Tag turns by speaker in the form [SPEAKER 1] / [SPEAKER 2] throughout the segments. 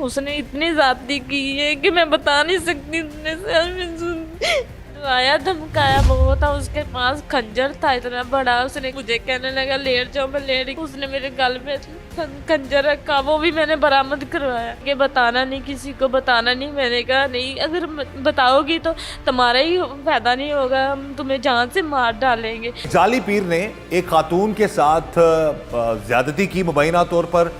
[SPEAKER 1] उसने इतनी ज्यादती की है कि मैं बता नहीं सकती। इतने साल में आया धमकाया बहुत था। उसके पास खंजर था इतना बड़ा। उसने मुझे कहने लगा लेट जाओ, मैं लेट गई। उसने मेरे गल में खंजर रखा, वो भी मैंने बरामद करवाया कि बताना नहीं, किसी को बताना नहीं। मैंने कहा नहीं, अगर बताओगी तो तुम्हारा ही फायदा नहीं होगा, हम तुम्हें जान से मार डालेंगे।
[SPEAKER 2] जाली पीर ने एक खातून के साथ ज्यादती की मुबैना तौर पर।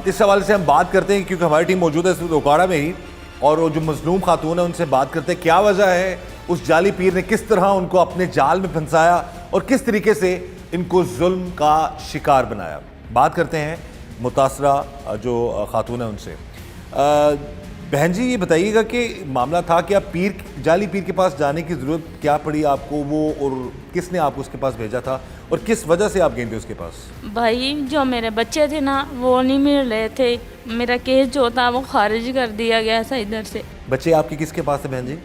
[SPEAKER 2] इस हवाले से हम बात करते हैं क्योंकि हमारी टीम मौजूद है इस वक्त ओकाड़ा में ही, और वो जो मजलूम खातून है उनसे बात करते हैं क्या वजह है, उस जाली पीर ने किस तरह उनको अपने जाल में फंसाया और किस तरीके से इनको जुल्म का शिकार बनाया। बात करते हैं मुतासरा जो खातून है उनसे। बहन जी, ये बताइएगा कि मामला था कि आप जाली पीर के पास जाने की ज़रूरत क्या पड़ी आपको, वो और किसने आपको उसके पास भेजा था और किस वजह से आप गए थे उसके पास?
[SPEAKER 1] भाई जो मेरे बच्चे थे ना वो नहीं मिल रहे थे। मेरा केस जो था वो खारिज कर दिया गया था इधर से।
[SPEAKER 2] बच्चे आपके किसके पास थे बहन जी?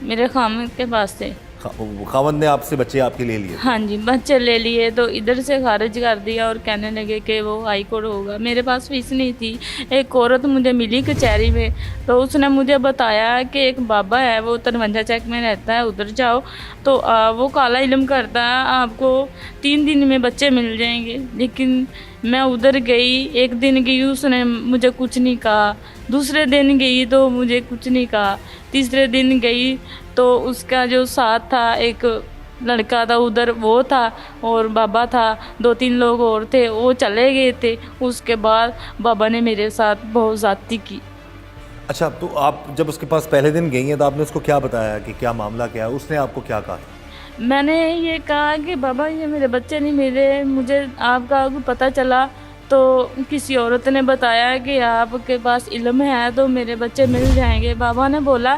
[SPEAKER 1] मेरे खामिद के पास थे।
[SPEAKER 2] खावंद ने आपसे बच्चे आपके ले लिए?
[SPEAKER 1] हाँ जी, बच्चे ले लिए तो इधर से खारिज कर दिया और कहने लगे कि वो हाई कोर्ट होगा। मेरे पास फीस नहीं थी। एक औरत मुझे मिली कचहरी में, तो उसने मुझे बताया कि एक बाबा है वो 53 चेक में रहता है, उधर जाओ तो वो काला इल्म करता है, आपको 3 दिन में बच्चे मिल जाएंगे। लेकिन मैं उधर गई, एक दिन गई उसने मुझे कुछ नहीं कहा, दूसरे दिन गई तो मुझे कुछ नहीं कहा, तीसरे दिन गई तो उसका जो साथ था एक लड़का था उधर वो था और बाबा था, 2-3 लोग और थे, वो चले गए थे। उसके बाद बाबा ने मेरे साथ बहुत ज़्यादती की।
[SPEAKER 2] अच्छा, तो आप जब उसके पास पहले दिन गई हैं तो आपने उसको क्या बताया कि क्या मामला क्या है, उसने आपको क्या कहा?
[SPEAKER 1] मैंने ये कहा कि बाबा ये मेरे बच्चे नहीं मिले, मुझे आपका पता चला तो किसी औरत ने बताया कि आपके पास इल्म है तो मेरे बच्चे मिल जाएंगे। बाबा ने बोला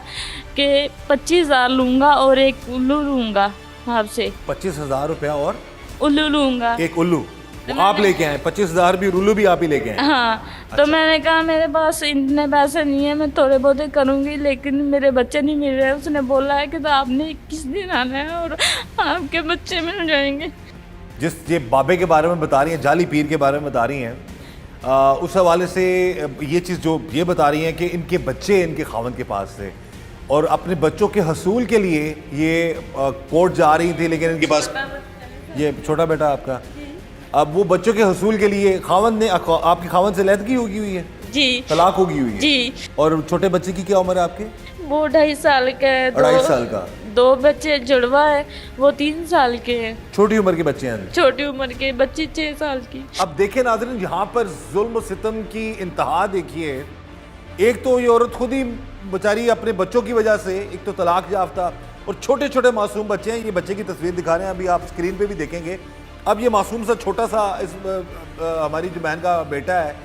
[SPEAKER 1] कि 25,000 लूँगा और एक उल्लू लूँगा आपसे।
[SPEAKER 2] 25,000 रुपया और
[SPEAKER 1] उल्लू लूँगा,
[SPEAKER 2] एक उल्लू आप लेके आए? 25,000 भी उल्लू भी आप ही लेके आए?
[SPEAKER 1] हाँ।
[SPEAKER 2] अच्छा।
[SPEAKER 1] तो मैंने कहा मेरे पास इतने पैसे नहीं है, मैं थोड़े बहुत करूँगी लेकिन मेरे बच्चे नहीं मिल रहे। उसने बोला है कि तो आपने 21 दिन आना है और आपके बच्चे मिल जाएंगे।
[SPEAKER 2] जिस ये बाबे के बारे में बता रही हैं, जाली पीर के बारे में बता रही हैं, उस हवाले से ये चीज़ जो ये बता रही हैं कि इनके बच्चे इनके खावंद के पास थे और अपने बच्चों के हसूल के लिए ये कोर्ट जा रही थी, लेकिन इनके पास ये छोटा बेटा आपका, अब वो बच्चों के हसूल के लिए खावंद ने आपके खावंद से लैदगी होगी हुई है
[SPEAKER 1] जी,
[SPEAKER 2] तलाक होगी हुई है
[SPEAKER 1] जी।
[SPEAKER 2] और छोटे बच्चे की क्या उम्र है आपके?
[SPEAKER 1] वो 2.5 साल का है।
[SPEAKER 2] 2.5 साल का।
[SPEAKER 1] 2 बच्चे जुड़वा है, वो 3 साल के हैं।
[SPEAKER 2] छोटी उम्र के बच्चे हैं?
[SPEAKER 1] छोटी उम्र के बच्ची 6 साल की।
[SPEAKER 2] अब देखिए नाज़रीन, यहाँ पर जुल्म सितम की इंतहा देखिए। एक तो ये औरत खुद ही बेचारी अपने बच्चों की वजह से, एक तो तलाक याफ्ता और छोटे छोटे मासूम बच्चे हैं। ये बच्चे की तस्वीर दिखा रहे हैं, अभी आप स्क्रीन पे भी देखेंगे। अब ये मासूम सा छोटा सा हमारी जो बहन का बेटा है,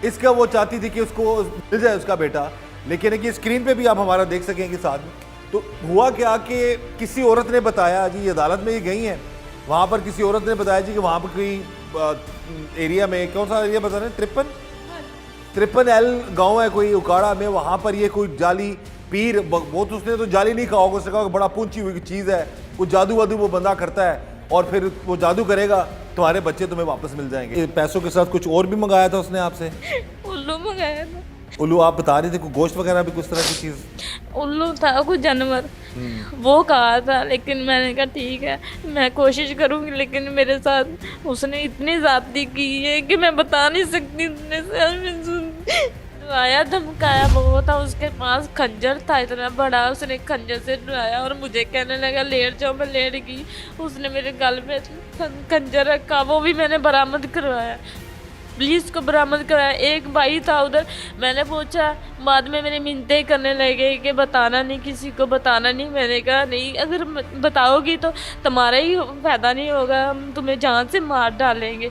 [SPEAKER 2] इसका वो चाहती थी कि उसको मिल जाए उसका बेटा, लेकिन एक ये स्क्रीन पे भी आप हमारा देख सकेंगे साथ में। तो हुआ क्या कि किसी औरत ने बताया जी, अदालत में ये गई हैं, वहाँ पर किसी औरत ने बताया जी कि वहाँ पर कोई एरिया में, कौन सा एरिया बता रहे हैं, 53L गांव है कोई उकाड़ा में, वहाँ पर ये कोई जाली पीर, वो तो उसने तो जाली नहीं कहा होगा, उसने कहा बड़ा पूंची हुई चीज़ है, वो जादू वादू वो बंदा करता है और फिर वो जादू करेगा, तुम्हारे बच्चे तुम्हें वापस मिल जाएंगे। पैसों के साथ कुछ और भी मंगाया था उसने आपसे?
[SPEAKER 1] उल्लू मंगाया था।
[SPEAKER 2] उल्लू आप बता रहे थे, कोई गोश्त वगैरह भी कुछ तरह की चीज़?
[SPEAKER 1] उल्लू था कोई जानवर, वो कहा था। लेकिन मैंने कहा ठीक है मैं कोशिश करूँगी, लेकिन मेरे साथ उसने इतनी ज़्यादती की है कि मैं बता नहीं सकती। इतने साल में आया धमकाया बहुत था। उसके पास खंजर था इतना बड़ा, उसने खंजर से डराया और मुझे कहने लगा लेट जाओ, मैं लेट गई। उसने मेरे गल में खंजर रखा, वो भी मैंने बरामद करवाया, पुलिस को बरामद कराया। एक भाई था उधर, मैंने पूछा, बाद में मेरी मिन्नतें करने लगे कि बताना नहीं, किसी को बताना नहीं। मैंने कहा नहीं, अगर बताओगी तो तुम्हारा ही फायदा नहीं होगा, हम तुम्हें जान से मार डालेंगे।